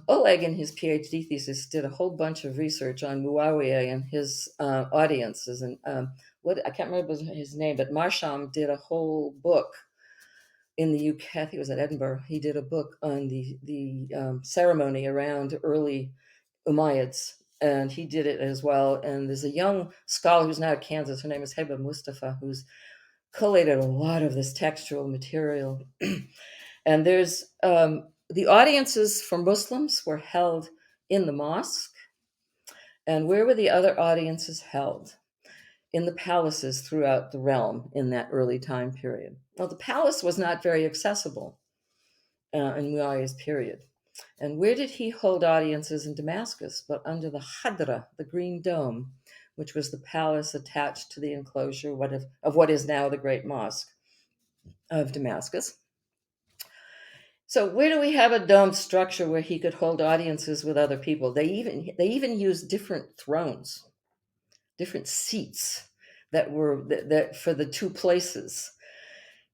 Oleg, in his PhD thesis, did a whole bunch of research on Muawiyah and his audiences. And I can't remember his name, but Marsham did a whole book in the UK. I think it was at Edinburgh. He did a book on the ceremony around early Umayyads, and he did it as well. And there's a young scholar who's now at Kansas. Her name is Heba Mustafa, who's collated a lot of this textual material. And there's the audiences for Muslims were held in the mosque. And where were the other audiences held? In the palaces throughout the realm in that early time period. Well, the palace was not very accessible in Muawiyah's period. And where did he hold audiences in Damascus? But under the Hadra, the Green Dome, which was the palace attached to the enclosure of what is now the Great Mosque of Damascus. So where do we have a domed structure where he could hold audiences with other people? They even used different thrones, different seats that were that for the two places.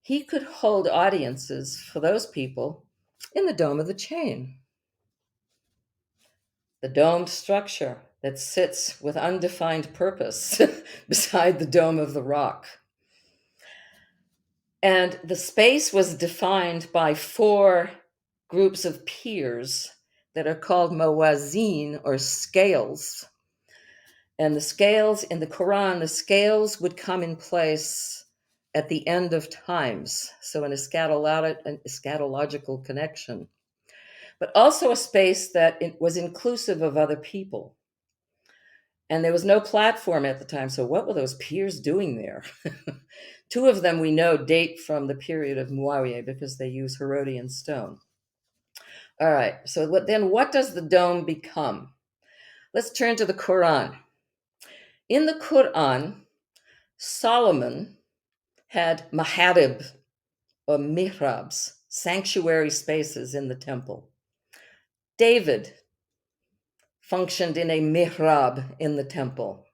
He could hold audiences for those people in the Dome of the Chain. The domed structure. that sits with undefined purpose beside the Dome of the Rock. And the space was defined by 4 groups of piers that are called mawazin, or scales. And the scales in the Quran, the scales would come in place at the end of times. So an eschatological connection, but also a space that was inclusive of other people. And there was no platform at the time. So what were those piers doing there? 2 of them we know date from the period of Muawiyah because they use Herodian stone. All right, so what does the dome become? Let's turn to the Quran. In the Quran, Solomon had maharib, or mihrabs, sanctuary spaces in the temple. David functioned in a mihrab in the temple.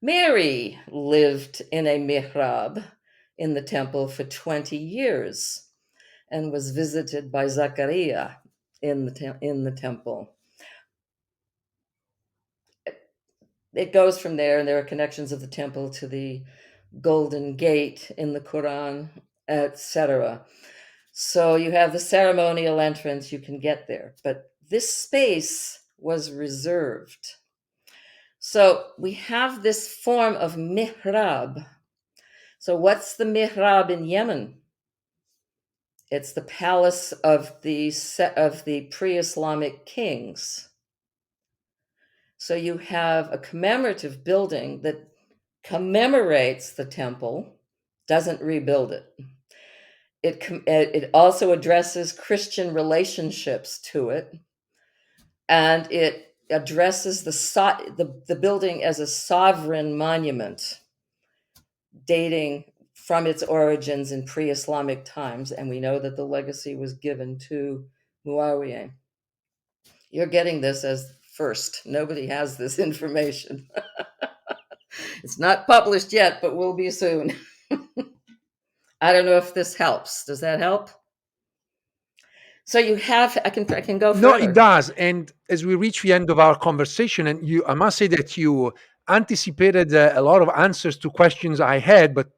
Mary lived in a mihrab in the temple for 20 years and was visited by Zachariah in the temple. It goes from there, and there are connections of the temple to the Golden Gate in the Quran, etc. So you have the ceremonial entrance, you can get there, but this space was reserved. So we have this form of mihrab. So what's the mihrab in Yemen? It's the palace of the pre-Islamic kings. So you have a commemorative building that commemorates the temple, doesn't rebuild it. It also addresses Christian relationships to it, and it addresses the building as a sovereign monument dating from its origins in pre-Islamic times, and we know that the legacy was given to Muawiyah. You're getting this as first. Nobody has this information. It's not published yet, but will be soon. I don't know if this helps. Does that help? So you have, I can go further. No, it does. And as we reach the end of our conversation, and I must say that you anticipated a lot of answers to questions I had, but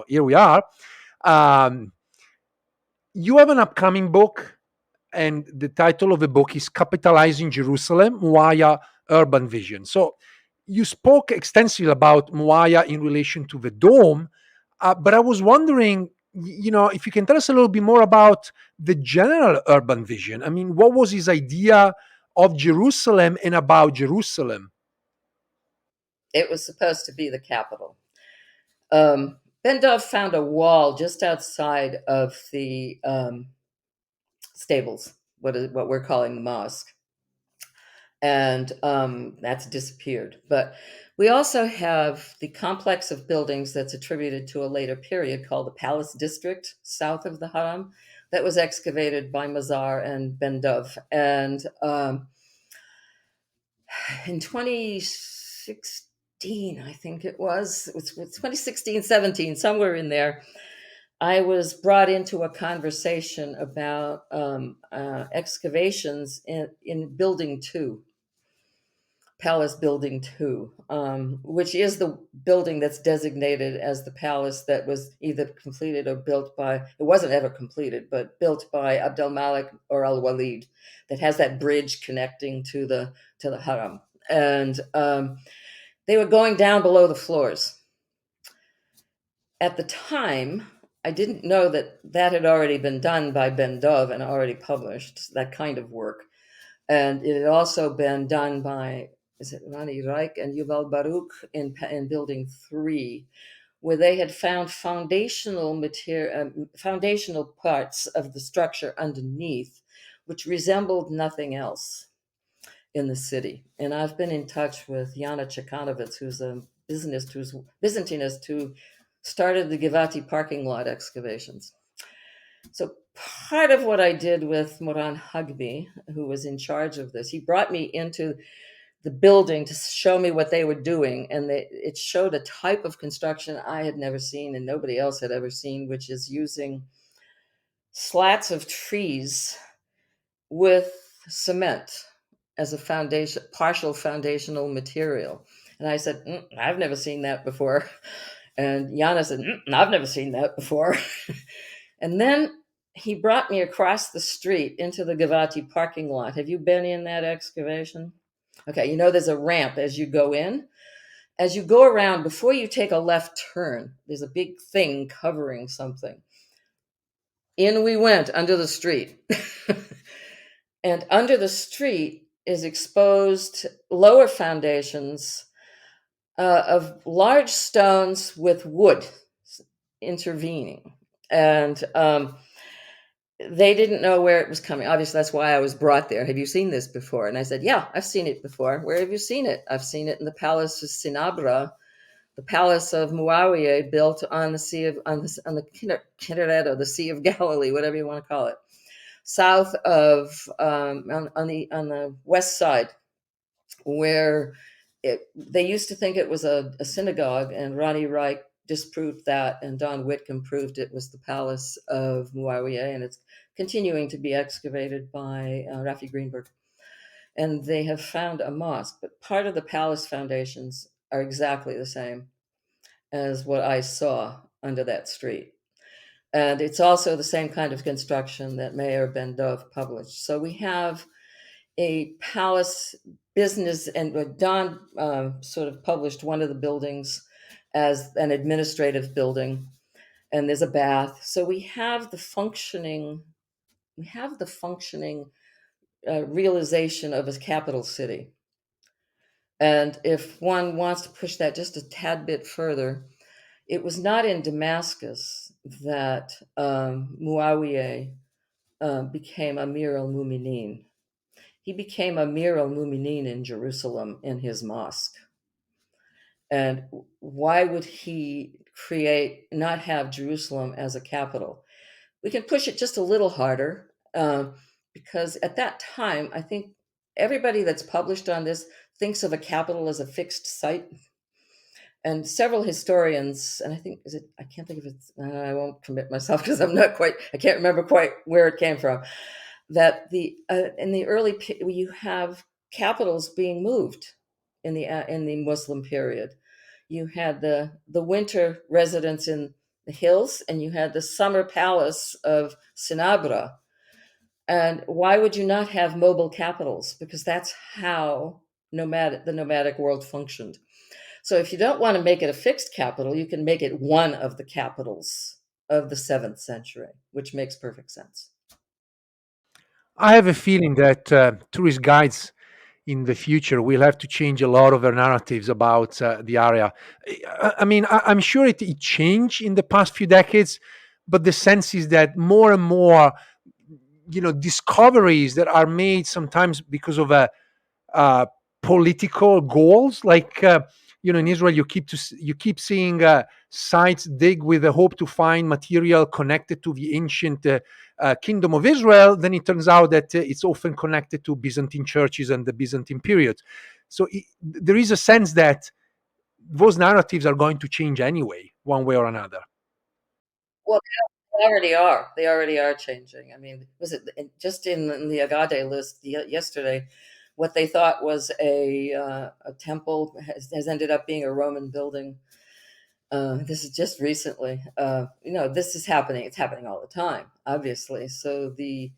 here we are. You have an upcoming book, and the title of the book is Capitalizing Jerusalem, Muawiyah Urban Vision. So you spoke extensively about Muawiyah in relation to the dome, but I was wondering, if you can tell us a little bit more about the general urban vision. I mean, what was his idea of Jerusalem and about Jerusalem? It was supposed to be the capital. Ben Dov found a wall just outside of the stables, what we're calling the mosque, and that's disappeared. But we also have the complex of buildings that's attributed to a later period called the Palace District south of the Haram, that was excavated by Mazar and Ben Dov. And in 2016, I think it was 2016, 17, somewhere in there, I was brought into a conversation about excavations in Building 2, Palace Building 2, which is the building that's designated as the palace that was either completed or built by, it wasn't ever completed, but built by Abd al-Malik or al-Walid, that has that bridge connecting to the Haram. And they were going down below the floors. At the time, I didn't know that had already been done by Ben Dov and already published, that kind of work. And it had also been done by, is it Rani Reich and Yuval Baruch in Building 3, where they had found foundational parts of the structure underneath, which resembled nothing else in the city. And I've been in touch with Yana Chekanovitz, who's a Byzantinist who started the Givati parking lot excavations. So part of what I did with Moran Hugby, who was in charge of this, he brought me into the building to show me what they were doing. And it showed a type of construction I had never seen and nobody else had ever seen, which is using slats of trees with cement as a foundation, partial foundational material. And I said, I've never seen that before. And Yana said, I've never seen that before. And then he brought me across the street into the Givati parking lot. Have you been in that excavation? Okay, there's a ramp as you go in. As you go around, before you take a left turn, there's a big thing covering something. In we went under the street. And under the street is exposed lower foundations of large stones with wood intervening. And they didn't know where it was coming. Obviously, that's why I was brought there. Have you seen this before? And I said, yeah, I've seen it before. Where have you seen it? I've seen it in the palace of Sinabra, the palace of Muawiyah, built on the Sea of on the Kinneret, or the Sea of Galilee, whatever you want to call it, south of on the west side, where they used to think it was a synagogue, and Ronnie Reich disproved that, and Don Whitcomb proved it was the palace of Muawiyah, and it's continuing to be excavated by Rafi Greenberg. And they have found a mosque, but part of the palace foundations are exactly the same as what I saw under that street. And it's also the same kind of construction that Meir Ben Dov published. So we have a palace business, and Don sort of published one of the buildings as an administrative building, and there's a bath. So we have the functioning realization of a capital city. And if one wants to push that just a tad bit further, it was not in Damascus that Muawiyah became Amir al-Mu'minin. He became Amir al-Mu'minin in Jerusalem in his mosque. And why would he not have Jerusalem as a capital? We can push it just a little harder, because at that time, I think everybody that's published on this thinks of a capital as a fixed site. And several historians, and I can't think of it, I won't commit myself because I can't remember quite where it came from, that in the early, you have capitals being moved in the Muslim period. You had the winter residence in the hills, and you had the summer palace of Sinabra. And why would you not have mobile capitals? Because that's how the nomadic world functioned. So if you don't want to make it a fixed capital, you can make it one of the capitals of the 7th century, which makes perfect sense. I have a feeling that tourist guides in the future will have to change a lot of their narratives about the area. I mean, I'm sure it changed in the past few decades, but the sense is that more and more, discoveries that are made sometimes because of political goals, like in Israel, you keep seeing sites dig with the hope to find material connected to the ancient kingdom of Israel. Then it turns out that it's often connected to Byzantine churches and the Byzantine period. So there is a sense that those narratives are going to change anyway, one way or another. Well, they already are. They already are changing. I mean, was it just in the Agade list yesterday? What they thought was a temple has ended up being a Roman building. This is just recently. This is happening. It's happening all the time, obviously. So the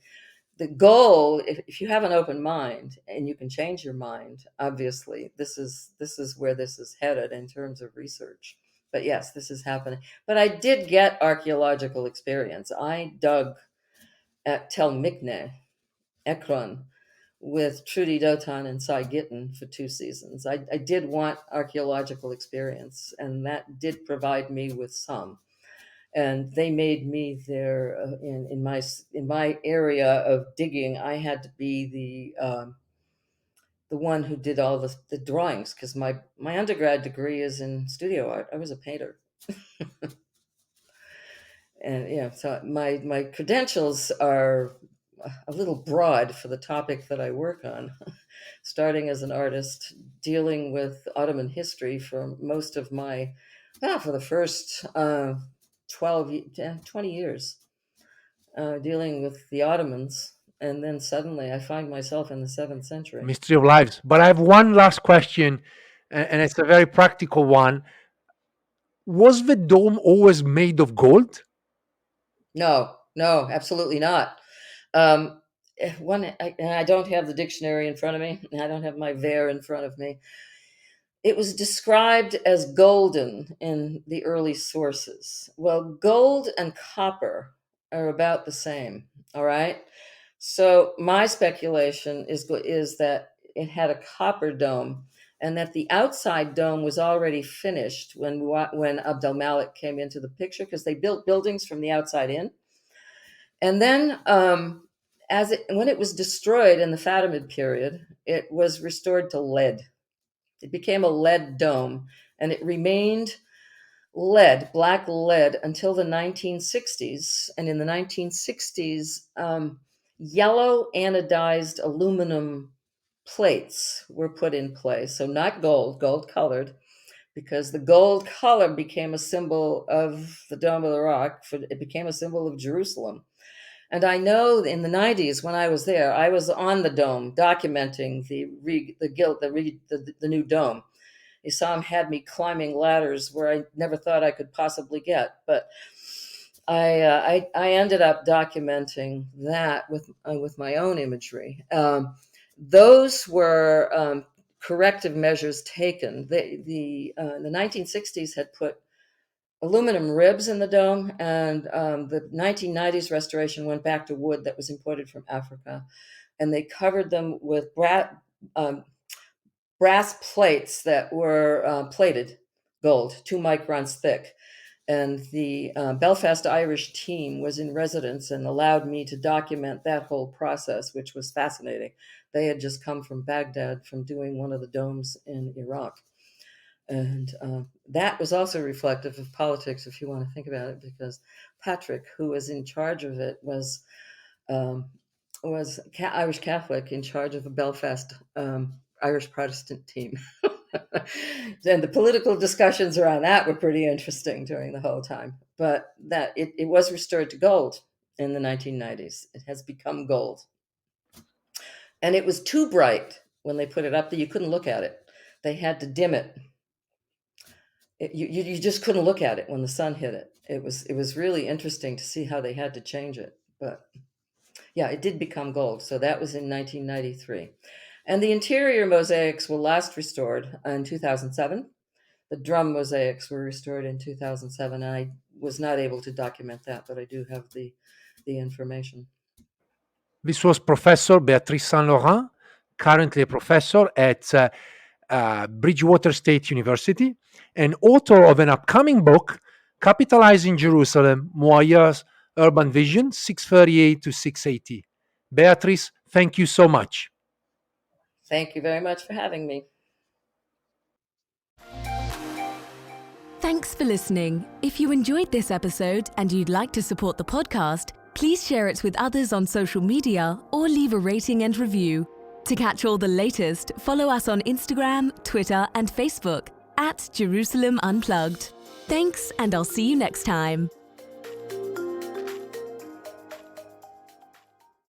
goal, if you have an open mind and you can change your mind, obviously, this is where this is headed in terms of research. But yes, this is happening. But I did get archaeological experience. I dug at Tel Mikne, Ekron, with Trudy Dotan and Cy Gittin for 2 seasons. I did want archaeological experience, and that did provide me with some. And they made me their in my area of digging. I had to be the one who did all the drawings, because my undergrad degree is in studio art. I was a painter. And so my credentials are a little broad for the topic that I work on, starting as an artist, dealing with Ottoman history for most of for the first 20 years, dealing with the Ottomans, And then suddenly I find myself in the 7th century. Mystery of lives. But I have one last question, and it's a very practical one. Was the dome always made of gold? No, absolutely not. I don't have the dictionary in front of me. I don't have my ver in front of me. It was described as golden in the early sources. Well, gold and copper are about the same. All right. So my speculation is that it had a copper dome, and that the outside dome was already finished when Abd al-Malik came into the picture, because they built buildings from the outside in. And then when it was destroyed in the Fatimid period, it was restored to lead. It became a lead dome, and it remained black lead, until the 1960s. And in the 1960s, yellow anodized aluminum plates were put in place. So not gold colored, because the gold color became a symbol of the Dome of the Rock. It became a symbol of Jerusalem. And I know in the 90s, when I was there, I was on the dome documenting the new dome. Isam had me climbing ladders where I never thought I could possibly get, but I ended up documenting that with my own imagery. Those were corrective measures taken. The 1960s had put aluminum ribs in the dome, and the 1990s restoration went back to wood that was imported from Africa, and they covered them with brass plates that were plated gold, 2 microns thick. And the Belfast Irish team was in residence and allowed me to document that whole process, which was fascinating. They had just come from Baghdad from doing one of the domes in Iraq. And that was also reflective of politics, if you want to think about it, because Patrick, who was in charge of it, was Irish Catholic, in charge of the Belfast Irish Protestant team. And the political discussions around that were pretty interesting during the whole time. But that it was restored to gold in the 1990s. It has become gold. And it was too bright when they put it up that you couldn't look at it. They had to dim it. You just couldn't look at it when the sun hit it. It was really interesting to see how they had to change it. But yeah, it did become gold. So that was in 1993. And the interior mosaics were last restored in 2007. The drum mosaics were restored in 2007. And I was not able to document that, but I do have the information. This was Professor Beatrice St. Laurent, currently a professor at Bridgewater State University, and author of an upcoming book, Capitalizing Jerusalem, Umayyads Urban Vision, 638 to 680. Beatrice, thank you so much. Thank you very much for having me. Thanks for listening. If you enjoyed this episode and you'd like to support the podcast, please share it with others on social media or leave a rating and review. To catch all the latest, follow us on Instagram, Twitter, and Facebook @Jerusalem Unplugged. Thanks, and I'll see you next time.